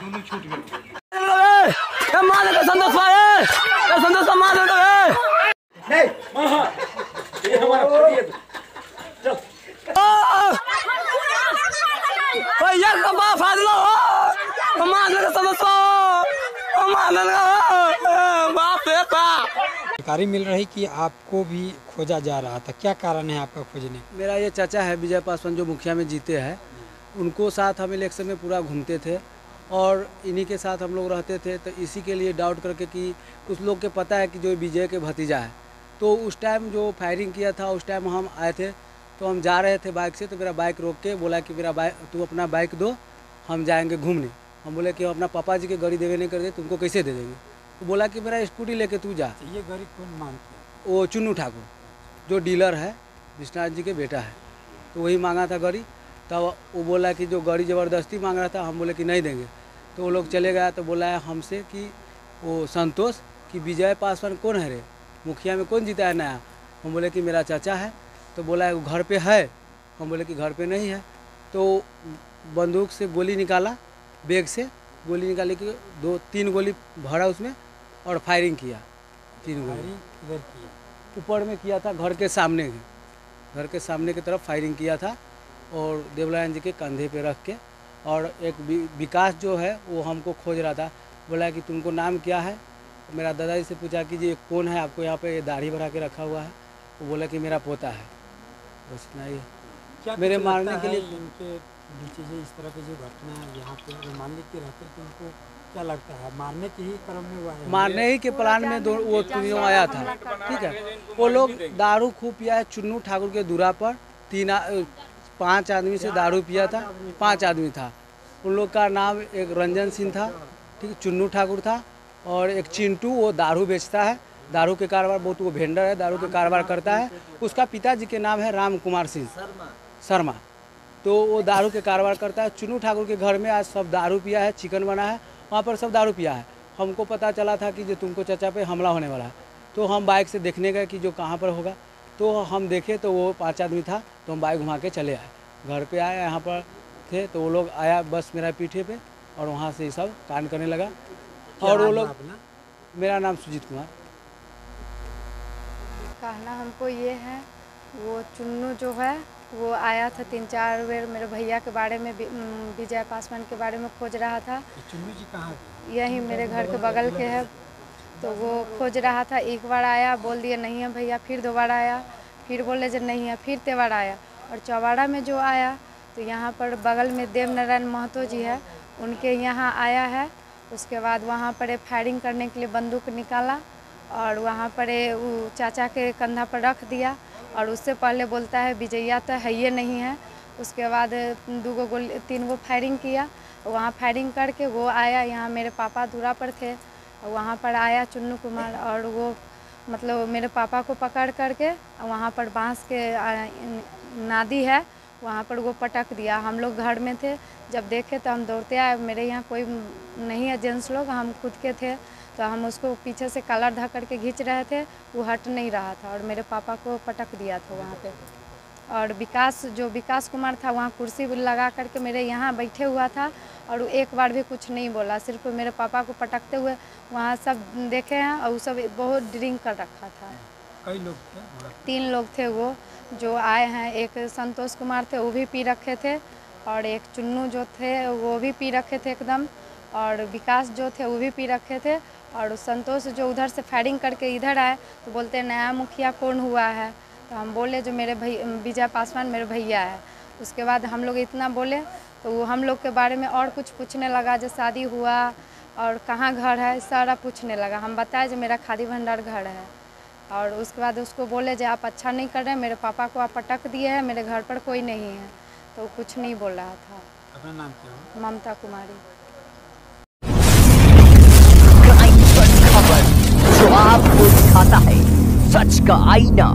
छूट गया। जानकारी मिल रही कि आपको भी खोजा जा रहा था, क्या कारण है आपका खोजने? मेरा ये चाचा है विजय पासवान, जो मुखिया में जीते हैं। उनको साथ हम इलेक्शन में पूरा घूमते थे और इन्हीं के साथ हम लोग रहते थे। तो इसी के लिए डाउट करके कि कुछ लोग के पता है कि जो विजय के भतीजा है, तो उस टाइम जो फायरिंग किया था उस टाइम हम आए थे। तो हम जा रहे थे बाइक से, तो मेरा बाइक रोक के बोला कि मेरा बाइक तू अपना बाइक दो, हम जाएंगे घूमने। हम बोले कि अपना पापा जी के गाड़ी देवे नहीं कर दे, तुमको कैसे दे देंगे? तो बोला कि मेरा स्कूटी लेके तू जा। ये गाड़ी कौन मांगता? वो चुन्नू ठाकुर जो डीलर है, विश्वनाथ जी के बेटा है, तो वही मांगा था गाड़ी। तब वो बोला कि जो गाड़ी ज़बरदस्ती मांग रहा था, हम बोले कि नहीं देंगे। तो वो लोग चले गया। तो बोला है हमसे कि वो संतोष कि विजय पासवान कौन है रे, मुखिया में कौन जीता है नया? हम बोले कि मेरा चाचा है। तो बोला है वो घर पे है। हम बोले कि घर पे नहीं है। तो बंदूक से गोली निकाला, बैग से गोली निकाली कि 2-3 गोली भरा उसमें और फायरिंग किया। 3 गोली ऊपर में किया था, घर के सामने की तरफ फायरिंग किया था और देवलायन जी के कंधे पे रख के। और एक विकास जो है वो हमको खोज रहा था, बोला कि तुमको नाम क्या है? मेरा दादाजी से पूछा कि ये कौन है आपको यहाँ पे दाढ़ी बढ़ा के रखा हुआ है? वो बोला कि मेरा पोता है। बस नहीं, क्या मेरे मारने के लिए इनके नीचे से इस तरह की जो घटना है यहाँ पे मान लेते रहते, तो उनको क्या लगता है मारने के ही क्रम में हुआ है? मारने ही के प्लान में वो तीनों आया था। ठीक है, वो लोग दारू खूब पिया है। चुन्नू ठाकुर के दूरा पर 5 आदमी से दारू पिया था। 5 आदमी था। उन लोग का नाम एक रंजन सिंह था, ठीक है, चुन्नू ठाकुर था, और एक चिंटू, वो दारू बेचता है, दारू के कारोबार, बहुत वो वेंडर है, दारू के कारोबार करता है। उसका पिताजी के नाम है राम कुमार सिंह शर्मा। तो वो दारू के कारोबार करता है। चुन्नू ठाकुर के घर में आज सब दारू पिया है, चिकन बना है, वहाँ पर सब दारू पिया है। हमको पता चला था कि जो तुमको चाचा पे हमला होने वाला है, तो हम बाइक से देखने गए कि जो कहाँ पर होगा। तो हम देखे तो वो 5 आदमी था। तो हम बाइक घुमा के चले आए, घर पे आए, यहाँ पर थे। तो वो लोग आया बस मेरा पीठे पे और वहाँ से सब कांड करने लगा। और वो लोग, मेरा नाम सुजीत कुमार। कहना हमको ये है, वो चुन्नू जो है वो आया था 3-4 बार मेरे भैया के बारे में, विजय पासवान के बारे में खोज रहा था। चुन्नू जी कहाँ? यही मेरे घर के बगल के है। तो वो खोज रहा था। एक बार आया, बोल दिया नहीं है भैया। फिर 2 बार आया, फिर बोले जो नहीं है। फिर 3 बार आया। और चौवाड़ा में जो आया, तो यहाँ पर बगल में देवनारायण महतो जी है, उनके यहाँ आया है। उसके बाद वहाँ पर फायरिंग करने के लिए बंदूक निकाला और वहाँ पर वो चाचा के कंधा पर रख दिया। और उससे पहले बोलता है विजया तो है ये नहीं है। उसके बाद 3 गो फायरिंग किया। वहाँ फायरिंग करके वो आया, यहाँ मेरे पापा दूरा पर थे, वहाँ पर आया चुन्नू कुमार। और वो मतलब मेरे पापा को पकड़ करके वहाँ पर बांस के नादी है, वहाँ पर वो पटक दिया। हम लोग घर में थे, जब देखे तो हम दौड़ते आए। मेरे यहाँ कोई नहीं है जेंट्स लोग, हम खुद के थे। तो हम उसको पीछे से कलर धक्कर के खींच रहे थे, वो हट नहीं रहा था और मेरे पापा को पटक दिया था वहाँ पे। और विकास कुमार था, वहाँ कुर्सी लगा करके मेरे यहाँ बैठे हुआ था और वो एक बार भी कुछ नहीं बोला, सिर्फ मेरे पापा को पटकते हुए वहाँ सब देखे हैं। और वो सब बहुत ड्रिंक कर रखा था। कई लोग थे? 3 लोग थे वो जो आए हैं। एक संतोष कुमार थे, वो भी पी रखे थे। और एक चुन्नू जो थे वो भी पी रखे थे एकदम। और विकास जो थे वो भी पी रखे थे। और संतोष जो उधर से फायरिंग करके इधर आए, तो बोलते नया मुखिया कौन हुआ है? तो हम बोले जो मेरे विजय पासवान मेरे भैया है। उसके बाद हम लोग इतना बोले तो वो हम लोग के बारे में और कुछ पूछने लगा, जो शादी हुआ और कहाँ घर है, सारा पूछने लगा। हम बताए जो मेरा खादी भंडार घर है। और उसके बाद उसको बोले जो आप अच्छा नहीं कर रहे, मेरे पापा को आप पटक दिए हैं, मेरे घर पर कोई नहीं है। तो कुछ नहीं बोल रहा था। अपना नाम क्या है? ममता कुमारी। जो आपको दिखाता है सच का आईना।